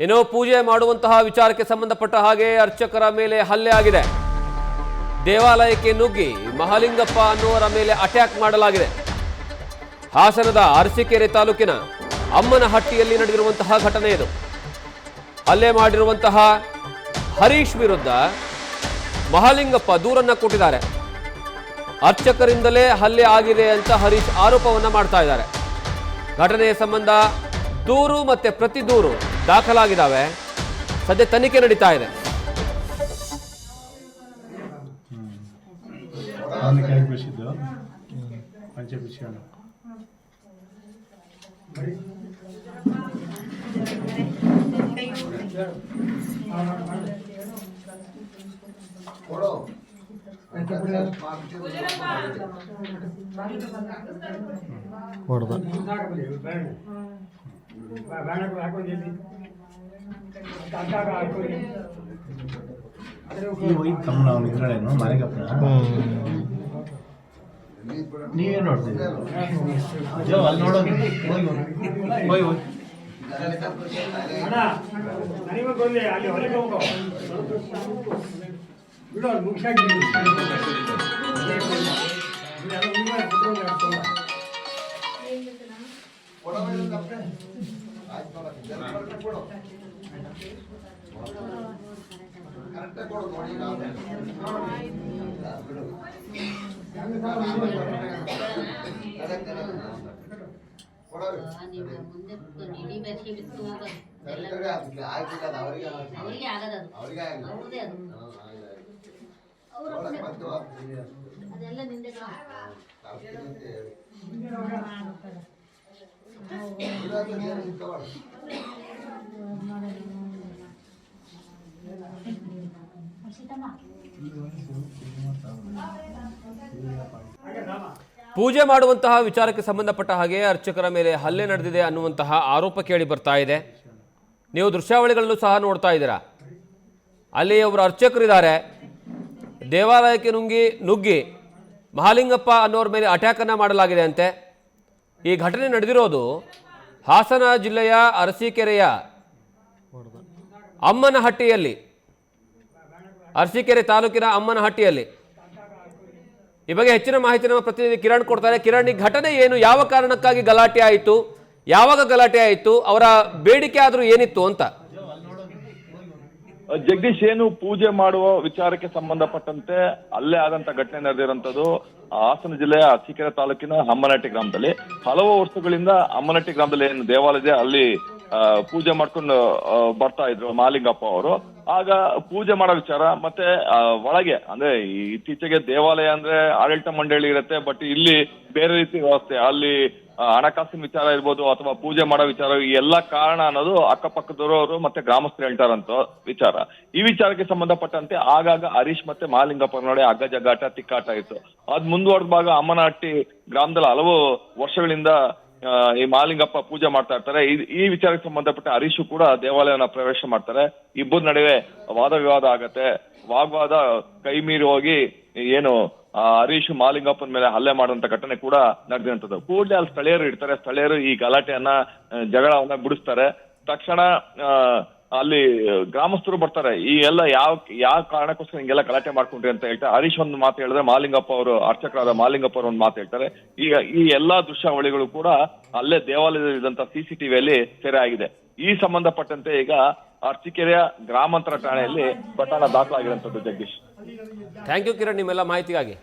ಇನ್ನು ಪೂಜೆ ಮಾಡುವಂತಹ ವಿಚಾರಕ್ಕೆ ಸಂಬಂಧಪಟ್ಟ ಹಾಗೆ ಅರ್ಚಕರ ಮೇಲೆ ಹಲ್ಲೆ ಆಗಿದೆ. ದೇವಾಲಯಕ್ಕೆ ನುಗ್ಗಿ ಮಹಾಲಿಂಗಪ್ಪ ಅನ್ನುವರ ಮೇಲೆ ಅಟ್ಯಾಕ್ ಮಾಡಲಾಗಿದೆ. ಹಾಸನದ ಅರಸೀಕೆರೆ ತಾಲೂಕಿನ ಅಮ್ಮನಹಟ್ಟಿಯಲ್ಲಿ ನಡೆದಿರುವಂತಹ ಘಟನೆ ಇದು. ಹಲ್ಲೆ ಮಾಡಿರುವಂತಹ ಹರೀಶ್ ವಿರುದ್ಧ ಮಹಾಲಿಂಗಪ್ಪ ದೂರನ್ನ ಕೊಟ್ಟಿದ್ದಾರೆ. ಅರ್ಚಕರಿಂದಲೇ ಹಲ್ಲೆ ಆಗಿದೆ ಅಂತ ಹರೀಶ್ ಆರೋಪವನ್ನ ಮಾಡ್ತಾ ಇದ್ದಾರೆ. ಘಟನೆಯ ಸಂಬಂಧ ದೂರು ಮತ್ತೆ ಪ್ರತಿ ದೂರು ದಾಖಲಾಗಿದ್ದಾವೆ. ಸದ್ಯ ತನಿಖೆ ನಡೀತಾ ಇದೆ. ನೀವೇ ನೋಡ್ತೀವಿ ಅಲ್ಲಿ ನೋಡೋದು ಅಲ್ಲಿ ಹೊರಗೆ ಹೋಗೋ ಪೂಜೆ ಮಾಡುವಂತಹ ವಿಚಾರಕ್ಕೆ ಸಂಬಂಧಪಟ್ಟ ಹಾಗೆ ಅರ್ಚಕರ ಮೇಲೆ ಹಲ್ಲೆ ನಡೆದಿದೆ ಅನ್ನುವಂತಹ ಆರೋಪ ಕೇಳಿ ಬರ್ತಾ ಇದೆ. ನೀವು ದೃಶ್ಯಾವಳಿಗಳನ್ನು ಸಹ ನೋಡ್ತಾ ಇದ್ದೀರಾ. ಅಲ್ಲಿ ಒಬ್ಬರು ಅರ್ಚಕರಿದ್ದಾರೆ. ದೇವಾಲಯಕ್ಕೆ ನುಗ್ಗಿ ಮಹಾಲಿಂಗಪ್ಪ ಅನ್ನೋರ ಮೇಲೆ ಅಟ್ಯಾಕನ್ನು ಮಾಡಲಾಗಿದೆ ಅಂತೆ. ಈ ಘಟನೆ ನಡೆದಿರೋದು ಹಾಸನ ಜಿಲ್ಲೆಯ ಅರಸೀಕೆರೆಯ ಅಮ್ಮನಹಟ್ಟಿಯಲ್ಲಿ, ಅರಸೀಕೆರೆ ತಾಲೂಕಿನ ಅಮ್ಮನಹಟ್ಟಿಯಲ್ಲಿ. ಈ ಬಗ್ಗೆ ಹೆಚ್ಚಿನ ಮಾಹಿತಿ ನಮ್ಮ ಪ್ರತಿನಿಧಿ ಕಿರಣ್ ಕೊಡ್ತಾರೆ. ಕಿರಣ್, ಈ ಘಟನೆ ಏನು, ಯಾವ ಕಾರಣಕ್ಕಾಗಿ ಗಲಾಟೆ ಆಯಿತು, ಯಾವಾಗ ಗಲಾಟೆ ಆಯಿತು, ಅವರ ಬೇಡಿಕೆ ಆದರೂ ಏನಿತ್ತು ಅಂತ? ಜಗದೀಶ್, ಏನು ಪೂಜೆ ಮಾಡುವ ವಿಚಾರಕ್ಕೆ ಸಂಬಂಧಪಟ್ಟಂತೆ ಅಲ್ಲೇ ಆದಂತ ಘಟನೆ ನಡೆದಿರುವಂತದ್ದು ಹಾಸನ ಜಿಲ್ಲೆಯ ಅರಸೀಕೆರೆ ತಾಲೂಕಿನ ಅಮ್ಮನಹಟ್ಟಿ ಗ್ರಾಮದಲ್ಲಿ. ಹಲವು ವರ್ಷಗಳಿಂದ ಅಮ್ಮನಹಟ್ಟಿ ಗ್ರಾಮದಲ್ಲಿ ಏನು ದೇವಾಲಯ ಇದೆ ಅಲ್ಲಿ ಪೂಜೆ ಮಾಡ್ಕೊಂಡು ಬರ್ತಾ ಇದ್ರು ಮಹಾಲಿಂಗಪ್ಪ ಅವರು. ಆಗ ಪೂಜೆ ಮಾಡೋ ವಿಚಾರ ಮತ್ತೆ ಒಳಗೆ ಅಂದ್ರೆ ಇತ್ತೀಚೆಗೆ ದೇವಾಲಯ ಅಂದ್ರೆ ಆಡಳಿತ ಮಂಡಳಿ ಇರುತ್ತೆ, ಬಟ್ ಇಲ್ಲಿ ಬೇರೆ ರೀತಿ ವ್ಯವಸ್ಥೆ. ಅಲ್ಲಿ ಹಣಕಾಸಿನ ವಿಚಾರ ಇರ್ಬೋದು ಅಥವಾ ಪೂಜೆ ಮಾಡೋ ವಿಚಾರ, ಈ ಎಲ್ಲಾ ಕಾರಣ ಅನ್ನೋದು ಅಕ್ಕಪಕ್ಕದವರು ಮತ್ತೆ ಗ್ರಾಮಸ್ಥರು ಹೇಳ್ತಾರಂತ ವಿಚಾರ. ಈ ವಿಚಾರಕ್ಕೆ ಸಂಬಂಧಪಟ್ಟಂತೆ ಆಗಾಗ ಹರೀಶ್ ಮತ್ತೆ ಮಹಾಲಿಂಗಪ್ಪ ನೋಡಿ ಅಗ್ಗ ಜಗ್ಗಾಟ ತಿಕ್ಕಾಟ ಇತ್ತು. ಅದ್ ಮುಂದುವರೆದ ಭಾಗ ಅಮ್ಮನಹಟ್ಟಿ ಗ್ರಾಮದಲ್ಲಿ ಹಲವು ವರ್ಷಗಳಿಂದ ಈ ಮಹಾಲಿಂಗಪ್ಪ ಪೂಜೆ ಮಾಡ್ತಾ ಇರ್ತಾರೆ. ಈ ವಿಚಾರಕ್ಕೆ ಸಂಬಂಧಪಟ್ಟ ಹರೀಶು ಕೂಡ ದೇವಾಲಯನ ಪ್ರವೇಶ ಮಾಡ್ತಾರೆ. ಇಬ್ಬರ ನಡುವೆ ವಾದ ವಿವಾದ ಆಗತ್ತೆ. ವಾಗ್ವಾದ ಕೈ ಮೀರಿ ಹೋಗಿ ಏನು ಹರೀಶ್ ಮಹಾಲಿಂಗಪ್ಪನ ಮೇಲೆ ಹಲ್ಲೆ ಮಾಡುವಂತ ಘಟನೆ ಕೂಡ ನಡೆದಿರುವಂತದ್ದು. ಕೂಡಲೇ ಅಲ್ಲಿ ಸ್ಥಳೀಯರು ಇರ್ತಾರೆ. ಸ್ಥಳೀಯರು ಈ ಗಲಾಟೆಯನ್ನ ಜಗಳವನ್ನ ಬಿಡಿಸ್ತಾರೆ. ತಕ್ಷಣ ಅಲ್ಲಿ ಗ್ರಾಮಸ್ಥರು ಬರ್ತಾರೆ. ಈ ಎಲ್ಲ ಯಾವ ಕಾರಣಕ್ಕೋಸ್ಕರ ಹಿಂಗೆಲ್ಲ ಗಲಾಟೆ ಮಾಡ್ಕೊಂಡ್ರಿ ಅಂತ ಹೇಳ್ತಾರೆ. ಹರೀಶ್ ಒಂದು ಮಾತು ಹೇಳಿದ್ರೆ ಮಹಾಲಿಂಗಪ್ಪ ಅವರು, ಅರ್ಚಕರಾದ ಮಹಾಲಿಂಗಪ್ಪ ಅವರು ಒಂದು ಮಾತು ಹೇಳ್ತಾರೆ. ಈಗ ಈ ಎಲ್ಲಾ ದೃಶ್ಯಾವಳಿಗಳು ಕೂಡ ಅಲ್ಲೇ ದೇವಾಲಯದಲ್ಲಿದ್ದಂತ CCTVಯಲ್ಲಿ ಸೆರೆ ಆಗಿದೆ. ಈ ಸಂಬಂಧಪಟ್ಟಂತೆ ಈಗ ಅರಸೀಕೆರೆಯ ಗ್ರಾಮಾಂತರ ಠಾಣೆಯಲ್ಲಿ ಪ್ರಕರಣ ದಾಖಲಾಗಿರುವಂತದ್ದು. ಜಗದೀಶ್, ಥ್ಯಾಂಕ್ ಯು ಕಿರಣ್, ನಿಮ್ಮೆಲ್ಲ ಮಾಹಿತಿಗಾಗಿ.